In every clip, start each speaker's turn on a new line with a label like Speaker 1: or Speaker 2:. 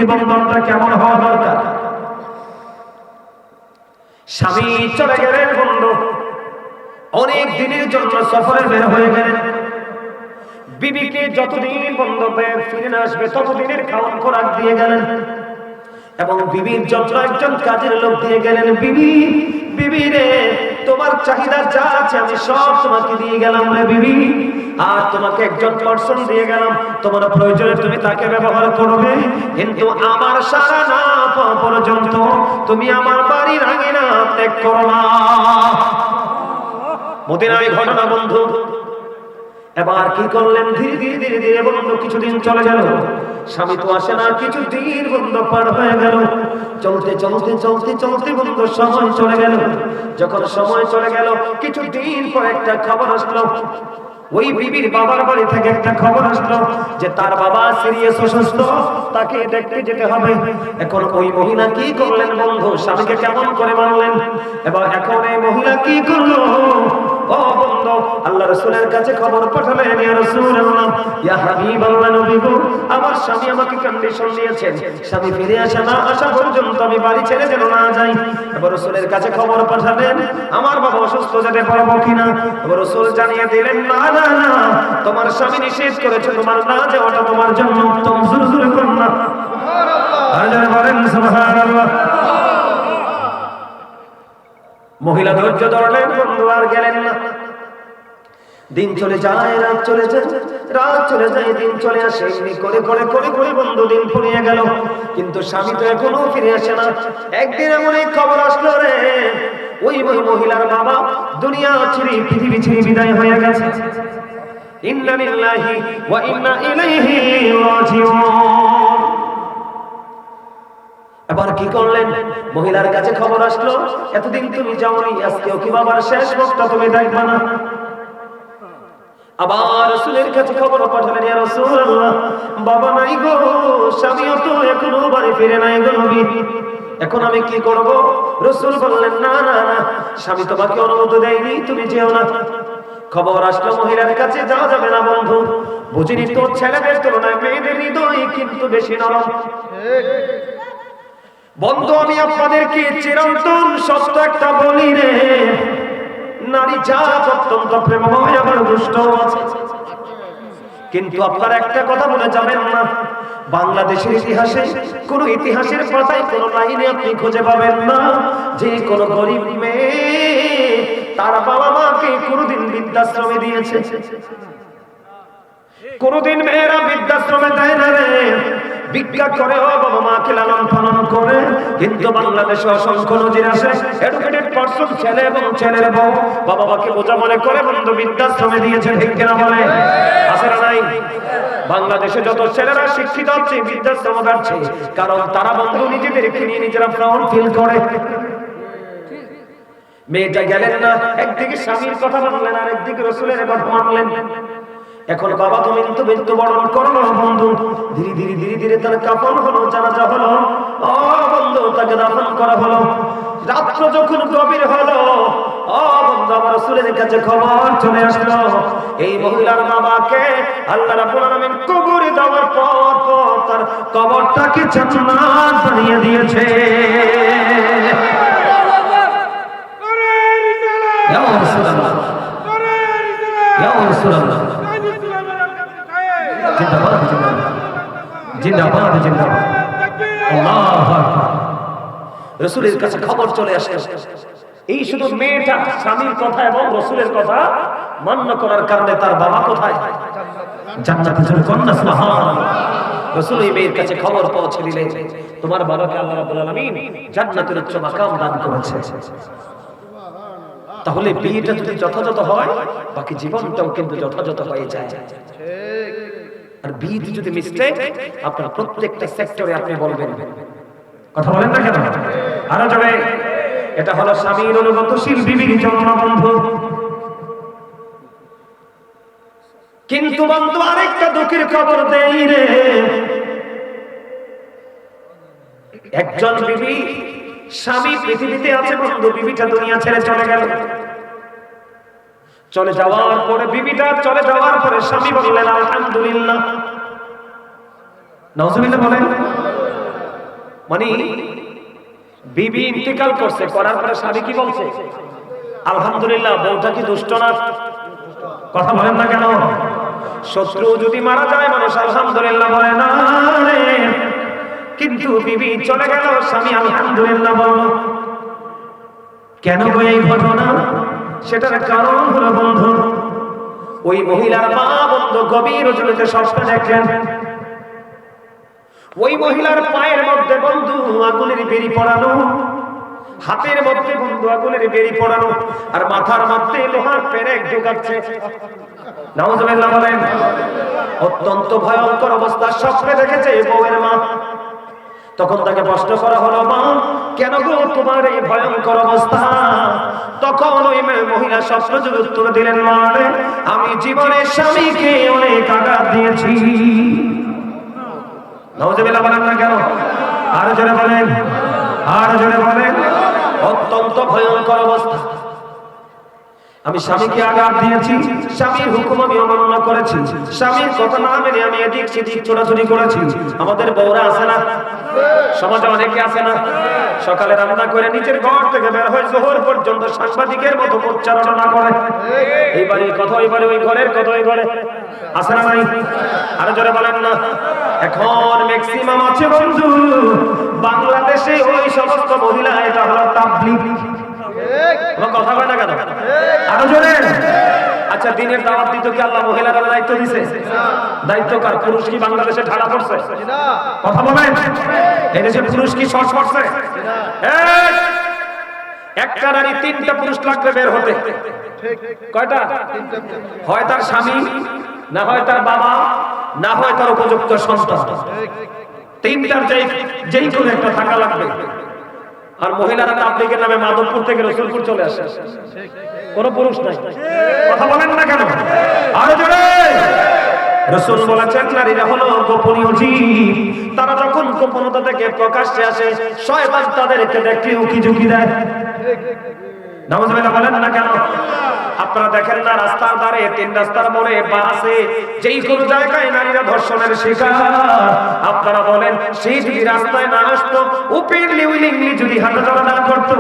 Speaker 1: বিবির বন্ধনটা কেমন হওয়া দরকার। স্বামী চলে গেলেন বন্ধু, অনেক দিনের জন্য সফরে বের হয়ে গেলেন। বিবিকে যতদিন বন্ধ ফিরে না আসবে ততদিনের খাওয়ান খোরাক দিয়ে গেলেন এবং বিবির জন্য একজন কাজের লোক দিয়ে গেলেন। বিবি, বিবি রে, তোমার চাহিদা যা আছে আমি সব তোমাকে দিয়ে গেলাম রে বিবি, আর তোমাকে একজন পার্সন দিয়ে গেলাম, তোমার প্রয়োজনে তুমি তাকে ব্যবহার করবে, কিন্তু আমার সারা না পাওয়া পর্যন্ত তুমি আমার বাড়ির আঙিনা ত্যাগ করো না। মদিনায় ঘটনা বন্ধু। এবার কি করলেন, ধীরে ধীরে ধীরে ধীরে বন্ধু কিছুদিন চলে গেল, স্বামী তো আসে না, কিছুদিন বন্ধু পার হয়ে গেল। চলতে চলতে চলতে চলতে বন্ধু সময় চলে গেল। যখন সময় চলে গেল কিছুদিন পর একটা খবর আসলো, ওই বিবির বাবার বাড়ি থেকে একটা খবর আসলো যে তার বাবা সিরিয়াস অসুস্থ, তাকে দেখতে যেতে হবে। এখন ওই মহিলা কি করলেন বন্ধু, স্বামীকে কেমন করে মানলেন। এবার এখন এই মহিলা কি করলো, ও বন্ধু আল্লাহ রাসূলের কাছে খবর পাঠালেন, ইয়া রাসূলুল্লাহ, ইয়া হাবিবাল্লাহ, নবী গো, আমার স্বামী আমাকে কন্ডিশন দিয়েছেন, স্বামী ফিরে আসে না আসা পর্যন্ত আমি বাড়ি ছেড়ে যেন না যাই। এবার রাসূলের কাছে খবর পাঠালেন, আমার বাবা অসুস্থ, যেতে পারবো কিনা। এবার রাসূল জানিয়ে দিলেন, না না না, তোমার স্বামী নিষেধ করেছে, তোমার না যাওয়াটা তোমার জন্য উত্তম। জোরে জোরে করুন না সুবহানাল্লাহ, আর যারা বলেন সুবহানাল্লাহ। মহিলা ধৈর্য ধরলেন বন্ধু, আর গেলেন না। দিন চলে যায়, রাত চলে যায়, রাত চলে যায়, দিন চলে আসে, এমনি করে করে করে করে বন্ধু দিন ফুরিয়ে গেল, কিন্তু স্বামী তো এখনো ফিরে আসে না। একদিন এমন এক খবর আসলো রে, ওই মহিলার বাবা দুনিয়া ছেড়ে পৃথিবী ছেড়ে বিদায় হয়ে গেছে। ইন্না লিল্লাহি ওয়া ইন্না ইলাইহি রাজিউন। এবার কি করলেন, মহিলার কাছে খবর আসলো, এতদিন তুমি যাওনি, আজকেও কি বাবার শেষ মুখটা তুমি দেখবা না। আবার রাসূলের কাছে খবর পাঠালেন, ইয়া রাসূলুল্লাহ, বাবা নাই গো, স্বামীও তো এখনো বাড়ি ফিরে নাই গো নবী, এখন আমি কি করব। রাসূল বললেন, না না না, স্বামী তোমাকে অনুমতি দেয়নি, তুমি যেও না। খবর আসলো মহিলার কাছে, যাওয়া যাবে না বন্ধু, বুঝিনি তো ছেলেদের তুলনায় মেয়েদের হৃদয় কিন্তু বেশি নরম। বন্ধু আমি আপনাদেরকে চিরন্তন সত্য একটা বলি রে, নারী জাত অত্যন্ত প্রেমময় আবার দুষ্ট আছে, কিন্তু আপনারা একটা কথা বলে যাবেন না, বাংলাদেশের ইতিহাসে কোন ইতিহাসের পাতায় কোন লাইনে আপনি খুঁজে পাবেন না যে কোন গরিব মেয়ে তার বাবা মাকে কোনদিন বৃদ্ধাশ্রমে দিয়েছে। কোনদিন মেয়েরা বৃদ্ধাশ্রমে দেয় না রে, ভিক্ষা করে ও বাবা মাকে লালন পালন করে। কিন্তু বাংলাদেশে অসংখ্য নজির আছে, এডুকেটেড পারসন ছেলে এবং ছেলের বউ বাবা মাকে বোঝা মনে করে বন্ধু বৃদ্ধাশ্রমে দিয়েছে, ঠিক কিনা বলে? আছে না নাই? বাংলাদেশে যত ছেলেরা শিক্ষিত হচ্ছে বৃদ্ধাশ্রমে যাচ্ছে, কারণ তারা বন্ধু নিজেদেরকে নিয়ে নিজেরা প্রাউড ফিল করে। মেয়েটা গেলেন না, একদিকে স্বামীর কথা মানলেন আর একদিকে রাসূলের কথা মানলেন। এখন বাবা তুমি তো মৃত্যুবরণ করলো বন্ধু, ধীরে ধীরে ধীরে ধীরে তার কাফন হলো, জানাজা হলো, ও বন্ধু তাকে দাফন করা হলো। রাত্র যখন গভীর হলো, ও বন্ধু আমার রাসূলের কাছে খবর চলে আসলো, এই মহিলার বাবাকে আল্লাহ রাব্বুল আলামিন কবরে দেওয়ার পর পর তার কবরটাকে জান্নাত বানিয়ে দিয়েছে। ইয়া রাসূলুল্লাহ, ইয়া রাসূলুল্লাহ, জিন্দাবাদ জিন্দাবাদ জিন্দাবাদ, আল্লাহু আকবার। রাসূলের কাছে খবর চলে আসে, এই শুধু মেয়েটা স্বামীর কথা এবং রাসূলের কথা মান্য করার কারণে তার বাবা কোথায়? জান্নাতে। চলে কন্যা সুবহানাল্লাহ। রাসূল এই মেয়ের কাছে খবর পৌঁছে দিলেন, তোমার বাবাকে আল্লাহ রাব্বুল আলামিন জান্নাতের উচ্চ মাকাম দান করেছে। তাহলে বিয়েটা যদি যথাযথ হয় বাকি জীবনটাও কিন্তু যথাযথ হয়ে যায়। আর বিয়েতে যদি মিস্টেক, আপনার প্রত্যেকটা সেক্টরে আপনি বলবেন, কথা বলেন না কেন? আরো জোরে। এটা হলো স্বামীর অনুগতশীল বিবির জন্য বন্ধু। কিন্তু বন্ধু আরেকটা দুঃখের খবর দেই রে, একজন বিবি, স্বামী পৃথিবীতে আছে বন্ধু, বিবিটা দুনিয়া ছেড়ে চলে গেল। চলে যাওয়ার পরে বিবিটা চলে যাওয়ার পরে স্বামী বললেন আলহামদুলিল্লাহ, নাউজুবিল্লাহ বলেন, মানে বিবি ইন্তেকাল করছে, করার পরে স্বামী কি বলছে? আলহামদুলিল্লাহ। বউটা কি দুষ্ট না? কথা বলেন না কেন? শত্রু যদি মারা যায় মানুষ আলহামদুলিল্লাহ বলে না রে, কিন্তু বিবি চলে গেল স্বামী আলহামদুলিল্লাহ বলল। কেন গো এই ঘটনা? সেটার কারণ হলো বন্ধু, ওই মহিলার মা বন্ধু গভীর রজনীতে স্বপ্ন দেখলেন ওই মহিলার পায়ের মধ্যে বন্ধু আগুনের বেরি পড়ানো, হাতের মধ্যে বন্ধু আগুনের বেরি পড়ানো, আর মাথার মধ্যে লোহার পেরেক ঢোকাচ্ছে। নাউজুবিল্লাহ বলেন। অত্যন্ত ভয়ঙ্কর অবস্থা স্বপ্নে দেখেছে বউয়ের মা। তখন তাকে প্রশ্ন করা হলো, মা কেন গো তোমার এই ভয়ঙ্কর অবস্থা? তখন ওই মহিলা স্বপ্ন যুগে উত্তর দিলেন, মা রে, আমি জীবনে স্বামীকে অনেক আঘাত দিয়েছি। নাউজুবিল্লাহ বলেন না কেন? আর জোরে বলেন, আর জোরে বলেন। অত্যন্ত ভয়ঙ্কর অবস্থা। আমি স্বামীকে আঘাত দিয়েছি, স্বামীর হুকুম আমি অমান্য করেছি, স্বামীর কথা না মেনে আমি এদিক সেদিক ছোটাছুটি করেছি। আমাদের বউরা আছে না, সমাজে অনেকে আছে না, সকালে রান্না করে নিচের ঘর থেকে বের হয়ে জোহর পর্যন্ত সাংবাদিকের মতো প্রচারণা করে, এই বাড়ির কথা ওই বাড়ি, ওই ঘরের কথা ওই ঘরে, আছে না নাই? আরো জোরে বলেন না। এখন ম্যাক্সিমাম আছে বন্ধু বাংলাদেশে ওই সমস্ত মহিলা, এটা হলো তাবলীগ। কথা হয় না কেন? আরো জোরে। আচ্ছা, দিনের দাওয়াত দিতে কি আল্লাহ মহিলাদের দায়িত্ব দিছে? দায়িত্ব কার? পুরুষ কি বাংলাদেশে ঢালা পড়ছে? কথা বলেন। এই দেশে পুরুষ কি শর্ট পড়ছে? একটা নারী তিনটা পুরুষ লাগবে বের হতে। কয়টা? হয় তার স্বামী, না হয় তার বাবা, না হয় তার উপযুক্ত সন্তান। তিনটার যেই কোনো একটা থাকা লাগবে। আর মহিলারা তাবলীগের নামে মাধবপুর থেকে রসুলপুর চলে আসে, কোন পুরুষ নাই। কথা বলেন না কেন? আরো জোরে। রাসূল বলেছেন নারীরা হলো গোপনীয় জীব, তারা যখন গোপনতা থেকে প্রকাশ্যে আসে শয়তান তাদেরকে দেখে উকি ঝুঁকি দেয়। নাউজুবিল্লাহ বলেন না কেন? আপনারা দেখেন না রাস্তার ধারে, তিন রাস্তার মোড়ে, বাসে, যেই কোনো জায়গায় নারীরা ধর্ষণের শিকার। আপনারা বলেন সেই যদি রাস্তায় না আসতো, ওপেনলি উইলিংলি যদি হাঁটাচলা না করতো,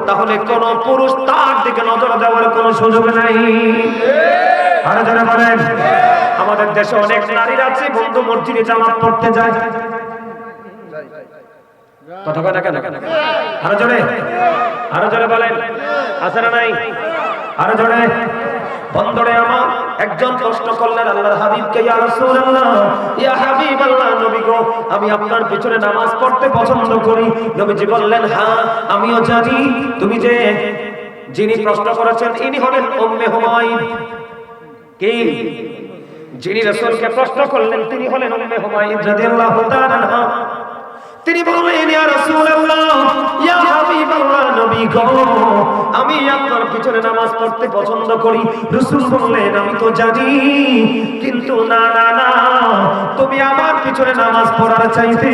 Speaker 1: তাহলে কোন পুরুষ তার দিকে নজর দেওয়ার কোনো সুযোগ নাই। আর যারা বলেন আমাদের দেশে অনেক নারীরা আছে বন্ধু মসজিদে জামাত পড়তে যায়, কথা কয় না কেন? আরো জোরে, আরো জোরে বলেন, আছে না নাই? আরো জোরে। বন্ধুরে আমার একজন প্রশ্ন করলেন আল্লাহর হাবিবকে, ইয়া রাসূলুল্লাহ, ইয়া হাবিবাল্লাহ, নবী গো, আমি আপনার পিছনে নামাজ পড়তে পছন্দ করি। নবীজি বললেন, হ্যাঁ আমিও জানি। তুমি যে যিনি প্রশ্ন করেছেন ইনি হলেন উম্মে হুমায়রা। কি? যিনি রাসূলকে প্রশ্ন করলেন তিনি হলেন উম্মে হুমায়রা রাদিয়াল্লাহু তাআলা আনহা। তিনি বললেন, ইয়া রাসূলুল্লাহ, ইয়া হাবিবাল্লাহ, নবী গো, আমি আপনার পিছনে নামাজ পড়তে পছন্দ করি। রাসূল বললেন, আমি তো জানি, কিন্তু না না না, তুমি আমার পিছনে নামাজ পড়ার চাইতে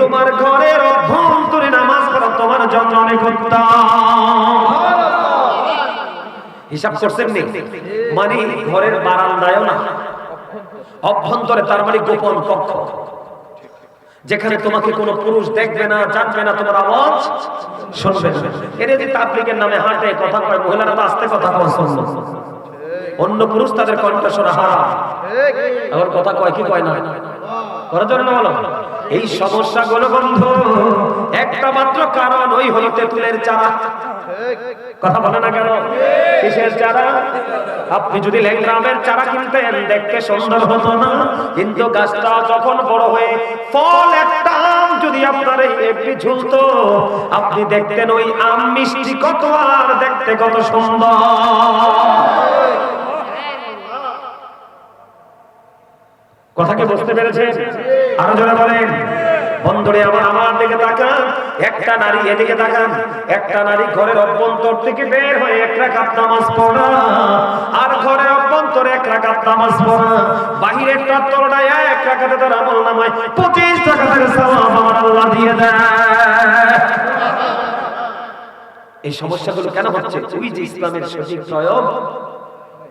Speaker 1: তোমার ঘরের অভ্যন্তরে নামাজ পড়া তোমার জন্য অনেক উত্তম। হিসাব করছেন নি? মানে ঘরের বারান্দায়ও না, অভ্যন্তরে, তার মানে গোপন কক্ষ, যেখানে তোমাকে কোনো পুরুষ দেখবে না, জানবে না, তোমার আওয়াজ শুনবে না। এরা যে তাবলীগের নামে হাঁটে, কথা কয়, মহিলারা তো আস্তে কথা পছন্দ, অন্য পুরুষ তাদের কণ্ঠস্বর হারাম, আবার কথা কয় কি কয় না, করার জন্য বলো। এই সমস্যাগুলো বন্ধু একটা মাত্র কারণ, ওই হলো তেঁতুলের চারা। কথা বলে না কেন? কিসের চারা? আপনি যদি ল্যাংড়ামের চারা কিনতেন দেখতে সুন্দর হতো না, কিন্তু গাছটা যখন বড় হয়ে ফল একটা আম যদি আপনার একটি ঝুলতো, আপনি দেখতেন ওই আম মিষ্টি কত আর দেখতে কত সুন্দর। কথা কি বুঝতে পেরেছেন? আরো জোরে বলেন। বন্ধুরে আমার দিকে তাকান, একটা নারী এদিকে তাকান, একটা নারী ঘরের অভ্যন্তর থেকে বের হয়ে এক রাকাত নামাজ পড়া, আর ঘরের অভ্যন্তরে এক রাকাত নামাজ পড়া, বাহিরের তরটায় এক রাকাতে তার আমল নামায় 25 রাকাতের সওয়াব আমার আল্লাহ দিয়ে দেয়। এই সমস্যাগুলো কেন হচ্ছে? ওই যে ইসলামের সঠিক প্রয়োগ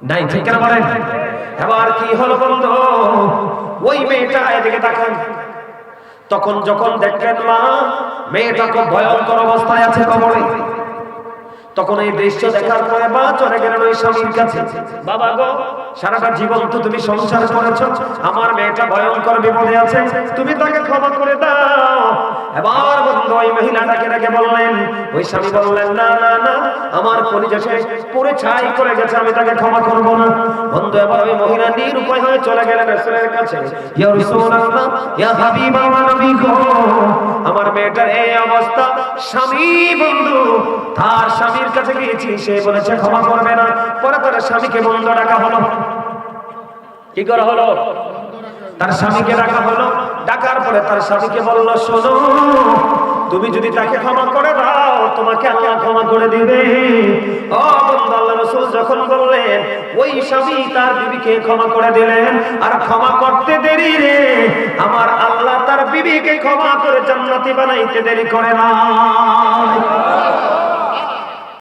Speaker 1: নাই, ঠিক না বলেন? এবার কি হলো বন্ধু? ওই মেয়েটা এদিকে তাকান, তখন যখন দেখলেন মা মেয়েটা খুব ভয়ঙ্কর অবস্থায় আছে কবরে, তখন এই দৃশ্য দেখার পরে মা চলে গেলেন ওই স্বামীর কাছে। বাবা গো, সারাটা জীবন তো তুমি সংসার করেছো, আমার মেয়েটা ভয়ঙ্কর বিপদে আছে, তুমি তাকে ক্ষমা করে দাও। এবার বন্ধু ওই মহিলাটাকে ডেকে বললেন, ওই স্বামী বললেন না না না, আমার কলিজা শেষ পুরো ছাই করে গেছে, আমি তাকে ক্ষমা করব না। বন্ধু এবার ওই মহিলা নিরুপায় হয়ে চলে গেলেন রাসূলের কাছে। ইয়া রাসূলুল্লাহ, ইয়া হাবিবাল্লাহ, নবী গো, আমার মেয়েটার এই অবস্থা, স্বামী বন্ধু তার স্বামীর কাছে গিয়েছি, সে বলেছে ক্ষমা করবে না। পরে তার স্বামীকে বন্ধ ডাকা হলো। কি করা হলো? তার স্বামীকে ডাকা হলো। ডাকার পরে তার স্বামীকে বলল, শোনো, তুমি যদি তাকে ক্ষমা করে দাও তোমাকে আল্লাহ ক্ষমা করে দিবে। ও বন্ধু, আল্লাহ রাসূল যখন বললেন, ওই স্বামী তার বিবিকে ক্ষমা করে দিলেন। আর ক্ষমা করতে দেরি রে, আমার আল্লাহ তার বিবিকে ক্ষমা করে জান্নাতি বানাইতে দেরি করে না।